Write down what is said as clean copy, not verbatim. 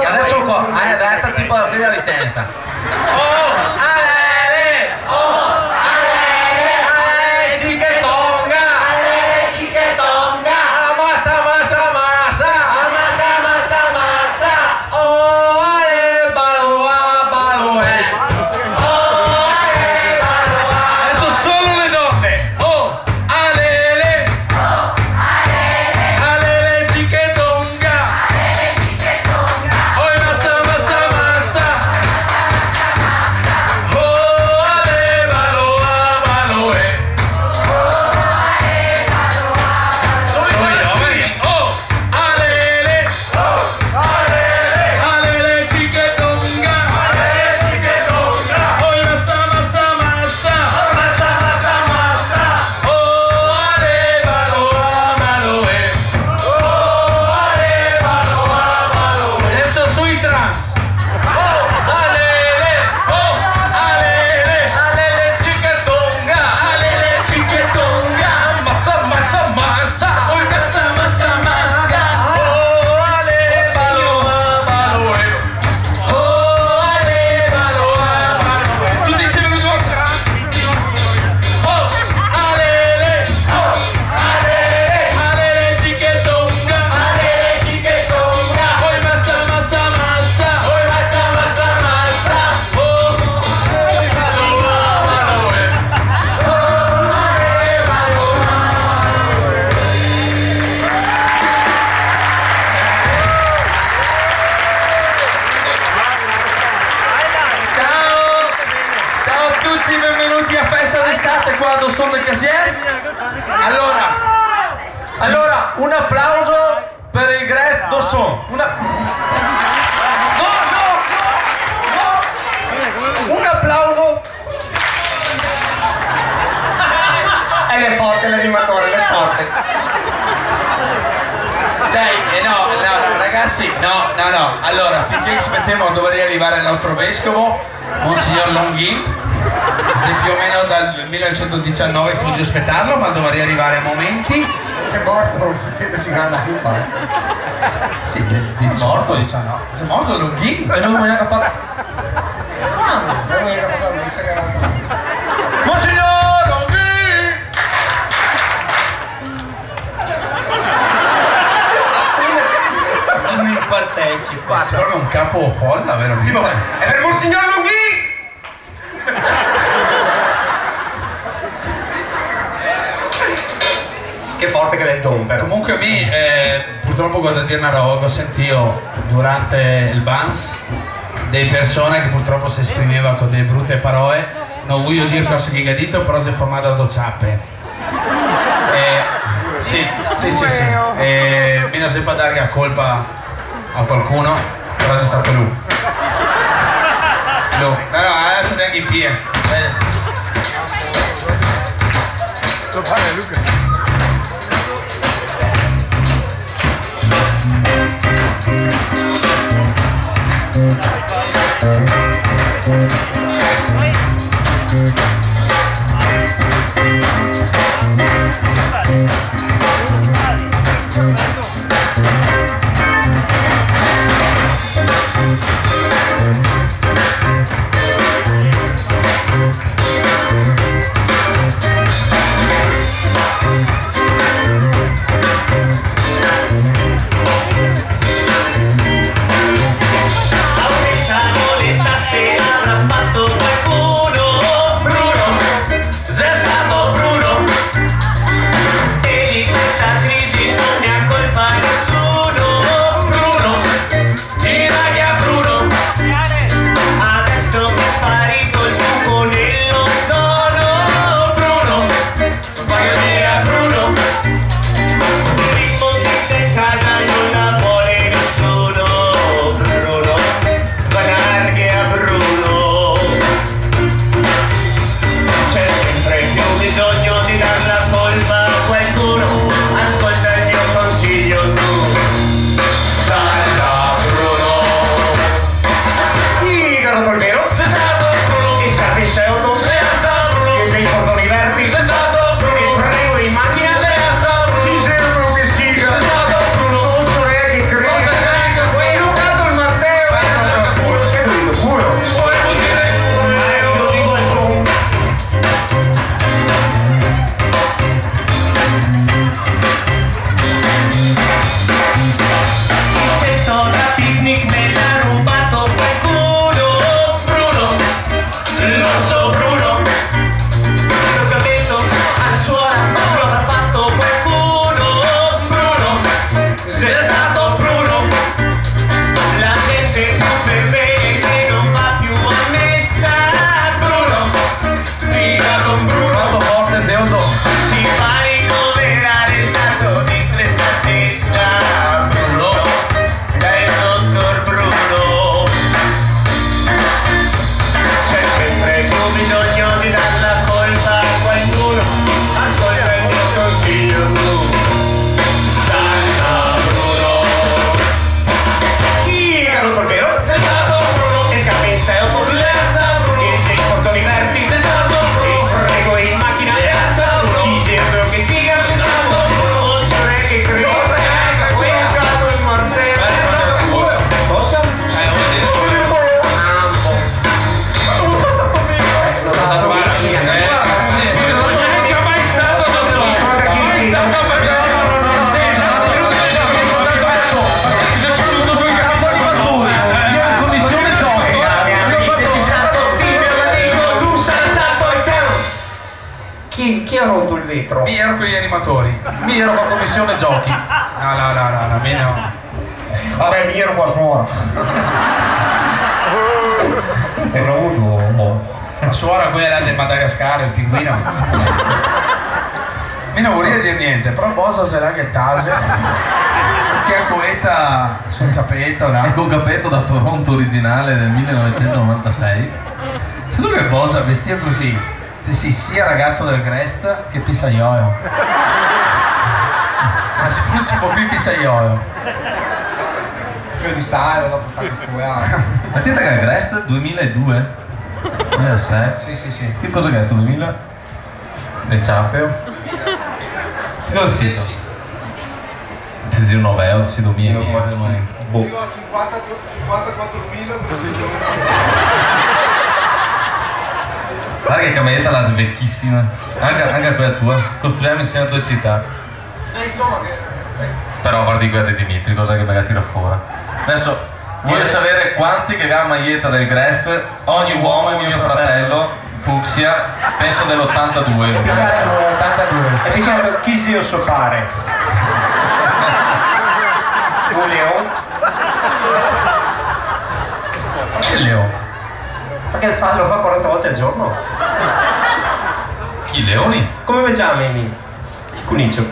Adesso qua, hai detto tipo la licenza. Quando sono del Casier. Allora, un applauso per il Grest do Son. Un applauso. È forte l'animatore, è forte. Dai, no, ragazzi, no. Allora, finché aspettiamo dovrei arrivare il nostro vescovo, Monsignor Longhi. Se più o meno dal 1919 si può aspettarlo, ma dovrei arrivare a momenti. È morto, sempre si chiama Cuba. Sì, è morto, diciamo. È morto Longhi e non mi ha fatto. Monsignor Longhi! Non partecipa. È proprio un capo folla, veramente. È per Monsignor Longhi! Che forte che l'hai tomber. Comunque purtroppo guarda dire una roba, ho sentito durante il Bans delle persone che purtroppo si esprimeva con delle brutte parole, non voglio dire cosa che ha detto, però si è formato da ciappe. Sì. Mi non sempre dare la colpa a qualcuno, però è stato lui. No, adesso neanche in piedi. Lo fare Luca. Molesta se avrà fatto qualcuno. vetro. Mi ero con gli animatori. Mi ero con commissione giochi. No, me no. Vabbè, mi ero qua suora. Ero avuto. La suora quella del Madagascar, il pinguino. Mi non vorrei dire niente, però posso sarà che tase. Che a Coeta sul capetto là. Ecco un capetto da Toronto originale del 1996. Se tu che posa vestia così, sei sia ragazzo del Grest che pisaioio. Ma si forse un po' più pisaioio. Cioè di stare, dopo stare scuola. Ma ti che Grest 2002? 2006? Sì. Che cosa che è tu 2000? Le ciappeo? Che cosa siete? Ti dici un 9 si domina. Boh. Io ho 54.000 Guarda che camionetta la vecchissima. Anche quella tua. Costruiamo insieme a 2 città. insomma che... Però guardi quella di Dimitri, cosa che me la tira fuori. Adesso voglio sapere quanti che ha maglietta del Grest, ogni uomo è mio fratello, fucsia, penso dell'82. Più che altro 82. E mi sono chi si io so fare. Un leone. Che Leo? Perché lo fa 40 volte al giorno? Chi, Leoni? Come Benjamin? Cuniccio.